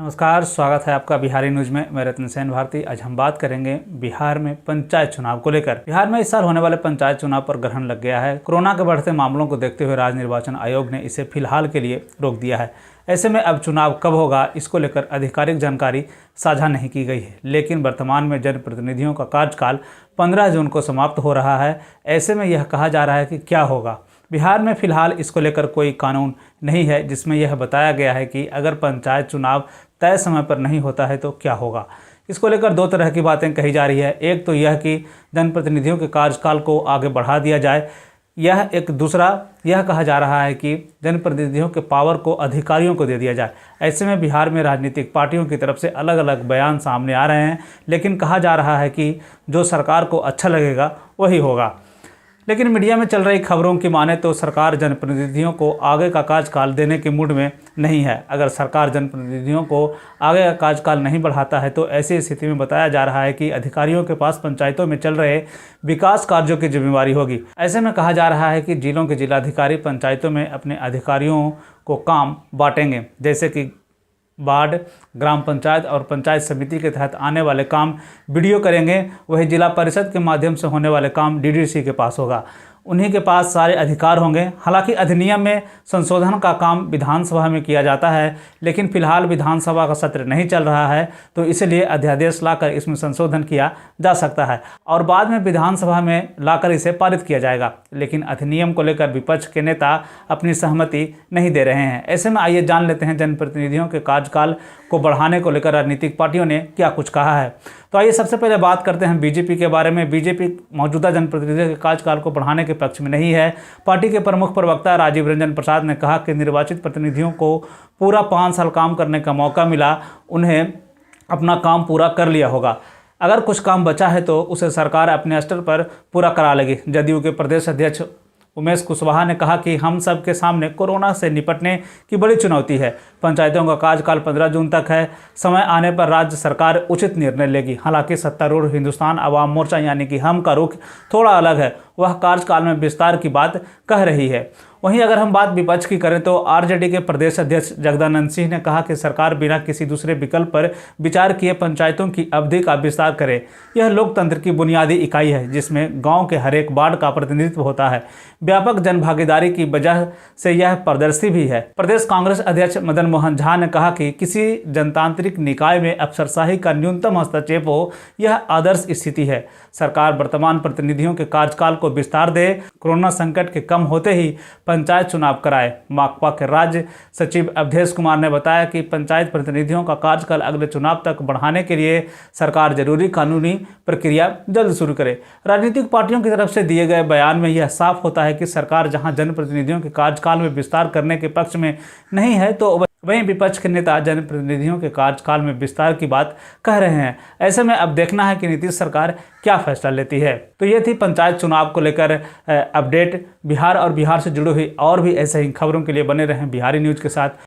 नमस्कार, स्वागत है आपका बिहारी न्यूज में। मैं रत्न सेन भारती। आज हम बात करेंगे बिहार में पंचायत चुनाव को लेकर। बिहार में इस साल होने वाले पंचायत चुनाव पर ग्रहण लग गया है। कोरोना के बढ़ते मामलों को देखते हुए राज्य निर्वाचन आयोग ने इसे फिलहाल के लिए रोक दिया है। ऐसे में अब चुनाव कब होगा, इसको लेकर आधिकारिक जानकारी साझा नहीं की गई है। लेकिन वर्तमान में जनप्रतिनिधियों का कार्यकाल 15 जून को समाप्त हो रहा है। ऐसे में यह कहा जा रहा है कि क्या होगा। बिहार में फिलहाल इसको लेकर कोई कानून नहीं है जिसमें यह बताया गया है कि अगर पंचायत चुनाव तय समय पर नहीं होता है तो क्या होगा। इसको लेकर दो तरह की बातें कही जा रही है। एक तो यह कि जनप्रतिनिधियों के कार्यकाल को आगे बढ़ा दिया जाए, दूसरा यह कहा जा रहा है कि जनप्रतिनिधियों के पावर को अधिकारियों को दे दिया जाए। ऐसे में बिहार में राजनीतिक पार्टियों की तरफ से अलग अलग बयान सामने आ रहे हैं, लेकिन कहा जा रहा है कि जो सरकार को अच्छा लगेगा वही होगा। लेकिन मीडिया में चल रही खबरों की माने तो सरकार जनप्रतिनिधियों को आगे का कार्यकाल देने के मूड में नहीं है। अगर सरकार जनप्रतिनिधियों को आगे का कार्यकाल नहीं बढ़ाता है तो ऐसी स्थिति में बताया जा रहा है कि अधिकारियों के पास पंचायतों में चल रहे विकास कार्यों की जिम्मेवारी होगी। ऐसे में कहा जा रहा है कि जिलों के जिलाधिकारी पंचायतों में अपने अधिकारियों को काम बांटेंगे, जैसे कि वार्ड, ग्राम पंचायत और पंचायत समिति के तहत आने वाले काम बीडीओ करेंगे। वही जिला परिषद के माध्यम से होने वाले काम डीडीसी के पास होगा, उन्हीं के पास सारे अधिकार होंगे। हालांकि अधिनियम में संशोधन का काम विधानसभा में किया जाता है, लेकिन फिलहाल विधानसभा का सत्र नहीं चल रहा है, तो इसलिए अध्यादेश लाकर इसमें संशोधन किया जा सकता है और बाद में विधानसभा में लाकर इसे पारित किया जाएगा। लेकिन अधिनियम को लेकर विपक्ष के नेता अपनी सहमति नहीं दे रहे हैं। ऐसे में आइए जान लेते हैं जनप्रतिनिधियों के कार्यकाल को बढ़ाने को लेकर राजनीतिक पार्टियों ने क्या कुछ कहा है। तो आइए सबसे पहले बात करते हैं बीजेपी के बारे में। बीजेपी मौजूदा जनप्रतिनिधियों के कार्यकाल को बढ़ाने के पक्ष में नहीं है। पार्टी के प्रमुख प्रवक्ता राजीव रंजन प्रसाद ने कहा कि निर्वाचित प्रतिनिधियों को पूरा 5 साल काम करने का मौका मिला, उन्हें अपना काम पूरा कर लिया होगा। अगर कुछ काम बचा है तो उसे सरकार अपने स्तर पर पूरा करा लेगी। जदयू के प्रदेश अध्यक्ष उमेश कुशवाहा ने कहा कि हम सब के सामने कोरोना से निपटने की बड़ी चुनौती है। पंचायतों का कार्यकाल 15 जून तक है। समय आने पर राज्य सरकार उचित निर्णय लेगी। हालांकि सत्तारूढ़ हिंदुस्तान अवाम मोर्चा यानी कि हम का रुख थोड़ा अलग है, वह कार्यकाल में विस्तार की बात कह रही है। वहीं अगर हम बात विपक्ष की करें तो आरजेडी के प्रदेश अध्यक्ष जगदानंद सिंह ने कहा कि सरकार बिना किसी दूसरे विकल्प पर विचार किए पंचायतों की अवधि का विस्तार करे। यह लोकतंत्र की बुनियादी इकाई है जिसमें गांव के हर एक वार्ड का प्रतिनिधित्व होता है। व्यापक जनभागीदारी की वजह से यह पारदर्शी भी है। प्रदेश कांग्रेस अध्यक्ष मदन मोहन झा ने कहा कि किसी जनतांत्रिक निकाय में अफसरशाही का न्यूनतम हस्तक्षेप हो, यह आदर्श स्थिति है। सरकार वर्तमान प्रतिनिधियों के कार्यकाल को विस्तार दे। कोरोना संकट के कम होते ही पंचायत चुनाव कराए। माकपा के राज्य सचिव अवधेश कुमार ने बताया कि पंचायत प्रतिनिधियों का कार्यकाल अगले चुनाव तक बढ़ाने के लिए सरकार जरूरी कानूनी प्रक्रिया जल्द शुरू करे। राजनीतिक पार्टियों की तरफ से दिए गए बयान में यह साफ होता है कि सरकार जहां जनप्रतिनिधियों के कार्यकाल में विस्तार करने के पक्ष में नहीं है, तो वहीं विपक्ष के नेता जनप्रतिनिधियों के कार्यकाल में विस्तार की बात कह रहे हैं। ऐसे में अब देखना है कि नीतीश सरकार क्या फैसला लेती है। तो ये थी पंचायत चुनाव को लेकर अपडेट बिहार और बिहार से जुड़ी हुई और भी ऐसे ही खबरों के लिए बने रहें बिहारी न्यूज के साथ।